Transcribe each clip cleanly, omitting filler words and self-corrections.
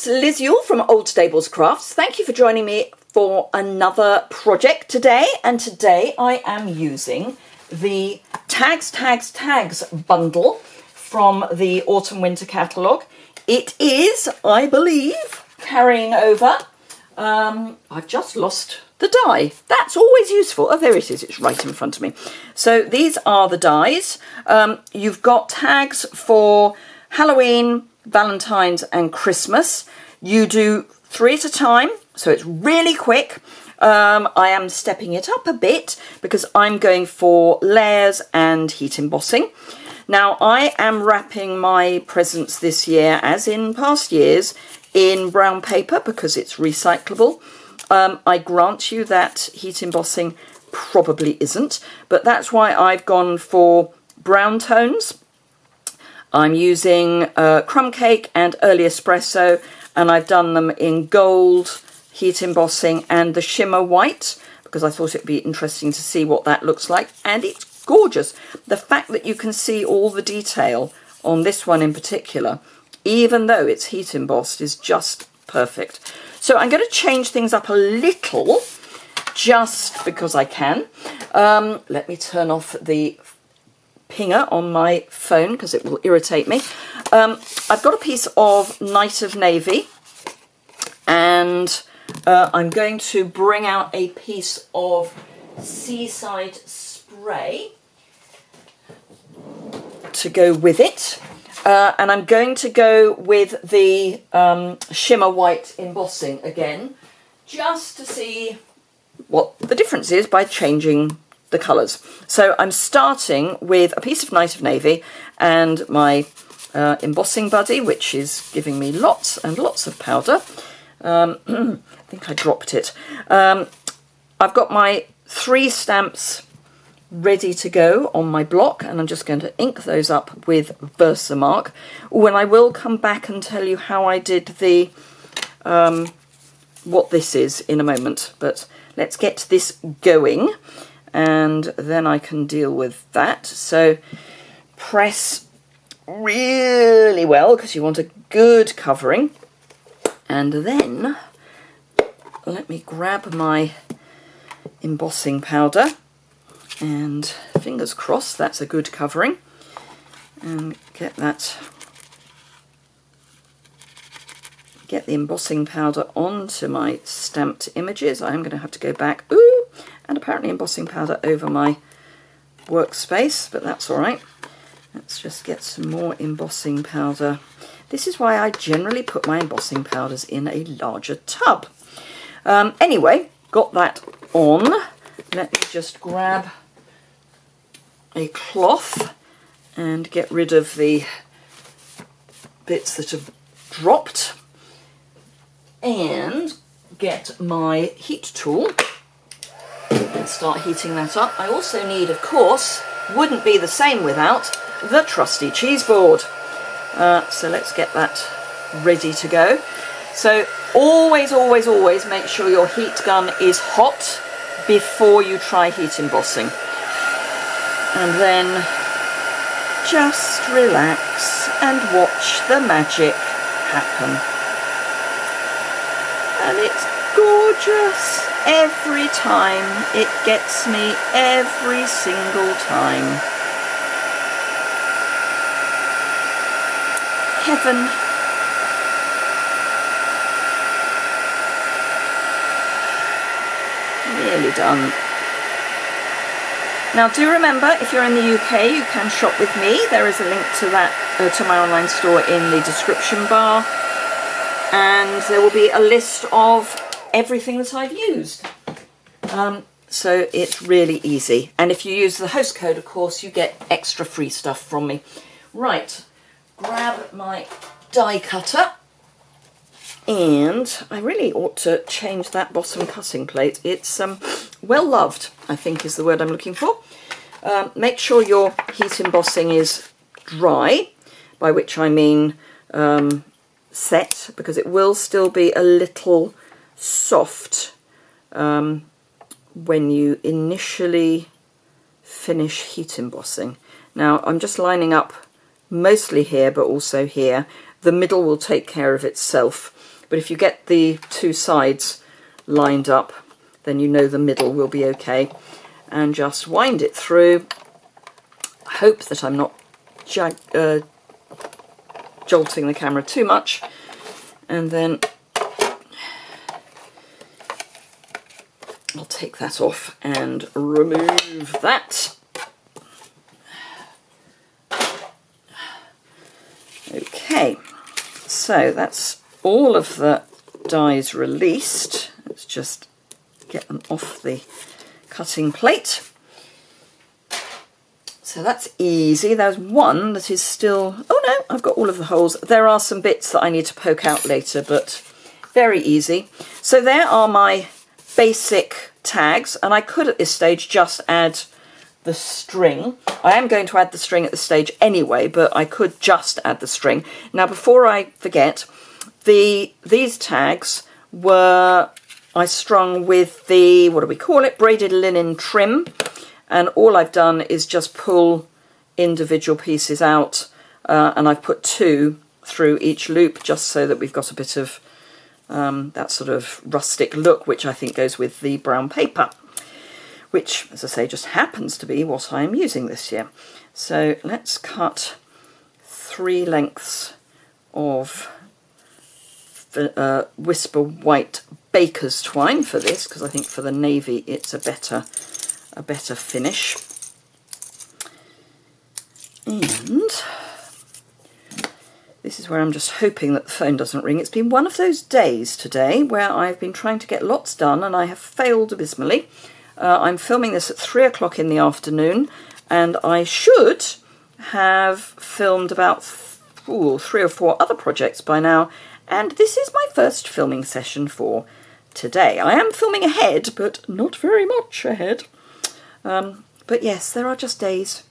it's Liz Yuille from Old Stables Crafts. Thank you for joining me for another project today. And today I am using the Tags bundle from the Autumn Winter catalogue. It is, I believe, carrying over. I've just lost the die. That's always useful. Oh, there it is. It's right in front of me. So these are the dies. You've got tags for Halloween, Valentine's and Christmas. You do 3 at a time, so it's really quick. I am stepping it up a bit because I'm going for layers and heat embossing. Now I am wrapping my presents this year, as in past years, in brown paper because it's recyclable. I grant you that heat embossing probably isn't, but that's why I've gone for brown tones. I'm using crumb cake and early espresso, and I've done them in gold, heat embossing and the shimmer white because I thought it'd be interesting to see what that looks like, and it's gorgeous. The fact that you can see all the detail on this one in particular, even though it's heat embossed, is just perfect. So I'm going to change things up a little just because I can. Let me turn off the pinger on my phone because it will irritate me. I've got a piece of Night of Navy, and I'm going to bring out a piece of Seaside Spray to go with it. And I'm going to go with the shimmer white embossing again, just to see what the difference is by changing the colours. So I'm starting with a piece of Night of Navy and my embossing buddy, which is giving me lots and lots of powder. I think I dropped it. I've got my 3 stamps ready to go on my block, and I'm just going to ink those up with Versamark. When I will come back and tell you how I did the what this is in a moment, but let's get this going and then I can deal with that. So press really well because you want a good covering, and then let me grab my embossing powder, and fingers crossed that's a good covering, and get the embossing powder onto my stamped images. I'm going to have to go back, and apparently embossing powder over my workspace, but that's all right. Let's just get some more embossing powder. This is why I generally put my embossing powders in a larger tub. Anyway, got that on. Let me just grab a cloth and get rid of the bits that have dropped, and get my heat tool and start heating that up. I also need, of course, wouldn't be the same without the trusty cheese board. So let's get that ready to go. So always make sure your heat gun is hot before you try heat embossing. And then just relax and watch the magic happen. And it's gorgeous every time. It gets me every single time. Heaven. Nearly done. Now do remember, if you're in the UK, you can shop with me. There is a link to that, to my online store in the description bar. And there will be a list of everything that I've used. So it's really easy. And if you use the host code, of course, you get extra free stuff from me. Right, grab my die cutter. And I really ought to change that bottom cutting plate. It's well loved, I think is the word I'm looking for. Make sure your heat embossing is dry, by which I mean set, because it will still be a little soft when you initially finish heat embossing. Now I'm just lining up mostly here, but also here. The middle will take care of itself. but if you get the two sides lined up, then you know the middle will be okay. And just wind it through. Hope that I'm not jolting the camera too much. And then I'll take that off and remove that. Okay, so that's all of the dies released. Let's just get them off the cutting plate. So that's easy. There's one that is still, oh no, I've got all of the holes. There are some bits that I need to poke out later, but very easy. So there are my basic tags, and I could at this stage just add the string. I am going to add the string at this stage anyway, but I could just add the string. Now, before I forget, these tags were I strung with the, what do we call it, braided linen trim, and all I've done is just pull individual pieces out, and I've put 2 through each loop just so that we've got a bit of that sort of rustic look, which I think goes with the brown paper, which, as I say, just happens to be what I am using this year. So let's cut 3 lengths of Whisper White baker's twine for this, because I think for the navy it's a better finish. And this is where I'm just hoping that the phone doesn't ring. It's been one of those days today where I've been trying to get lots done and I have failed abysmally. I'm filming this at 3 o'clock in the afternoon, and I should have filmed about 3 or 4 other projects by now, and this is my first filming session for today. I am filming ahead, but not very much ahead. But yes, there are just days,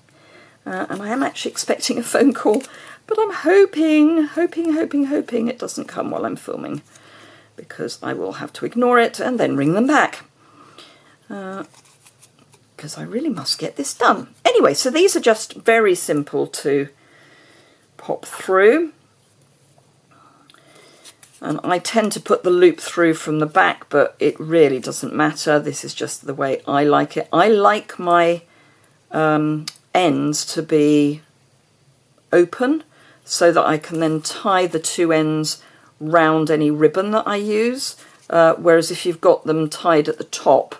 and I am actually expecting a phone call, but I'm hoping it doesn't come while I'm filming, because I will have to ignore it and then ring them back. Because I really must get this done. Anyway, so these are just very simple to pop through. And I tend to put the loop through from the back, but it really doesn't matter. This is just the way I like it. I like my ends to be open so that I can then tie the 2 ends round any ribbon that I use. Whereas if you've got them tied at the top,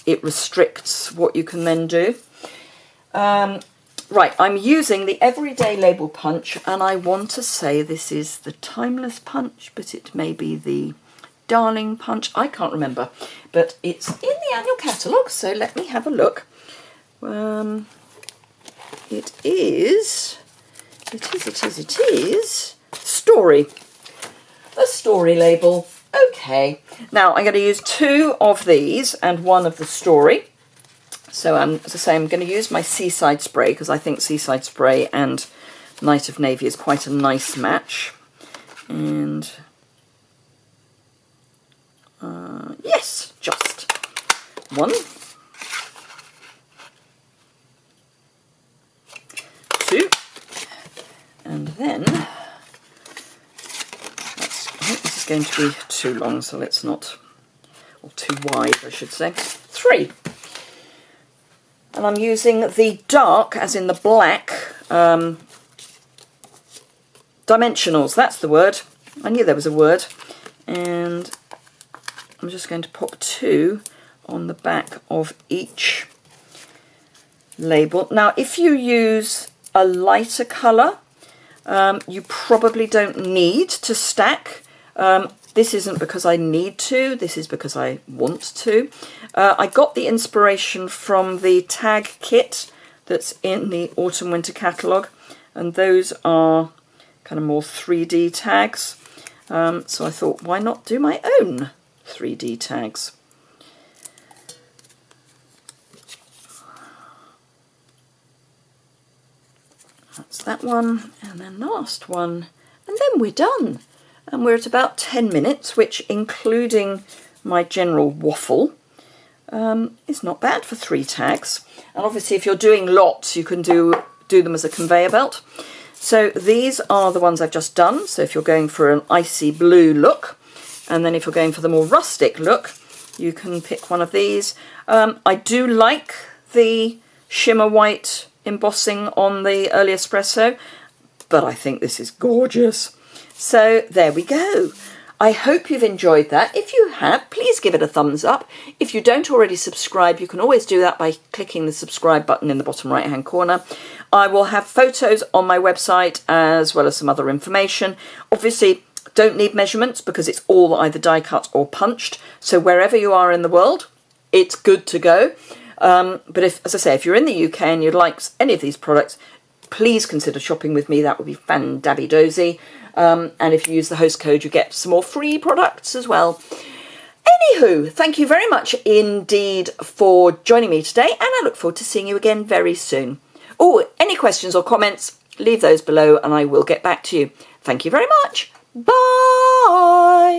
it restricts what you can then do. Right, I'm using the Everyday Label Punch, and I want to say this is the Timeless Punch, but it may be the Darling Punch. I can't remember, but it's in the annual catalogue, so let me have a look. It is Story. A Story label. Okay, now I'm going to use 2 of these and 1 of the Story. So as I say, I'm going to use my Seaside Spray, because I think Seaside Spray and Night of Navy is quite a nice match. And yes, just 1, 2, and then I think this is going to be too long, so let's not, or too wide I should say, 3. And I'm using the dark, as in the black, dimensionals, that's the word. I knew there was a word. And I'm just going to pop 2 on the back of each label. Now, if you use a lighter colour, you probably don't need to stack. This isn't because I need to, this is because I want to. I got the inspiration from the tag kit that's in the Autumn Winter catalogue, and those are kind of more 3D tags. So I thought, why not do my own 3D tags? That's that one, and then last one, and then we're done. And we're at about 10 minutes, which, including my general waffle, is not bad for 3 tags. And obviously, if you're doing lots, you can do them as a conveyor belt. So these are the ones I've just done. So if you're going for an icy blue look, And then if you're going for the more rustic look, you can pick one of these. I do like the shimmer white embossing on the early espresso, but I think this is gorgeous. So there we go. I hope you've enjoyed that. If you have, please give it a thumbs up. If you don't already subscribe, you can always do that by clicking the subscribe button in the bottom right hand corner. I will have photos on my website as well as some other information. Obviously, don't need measurements because it's all either die cut or punched. So wherever you are in the world, it's good to go. But if, as I say, if you're in the UK and you'd like any of these products, please consider shopping with me. That would be fan-dabby-dozy. And if you use the host code, you get some more free products as well. Anywho, thank you very much indeed for joining me today, and I look forward to seeing you again very soon. Oh, any questions or comments, leave those below and I will get back to you. Thank you very much. Bye.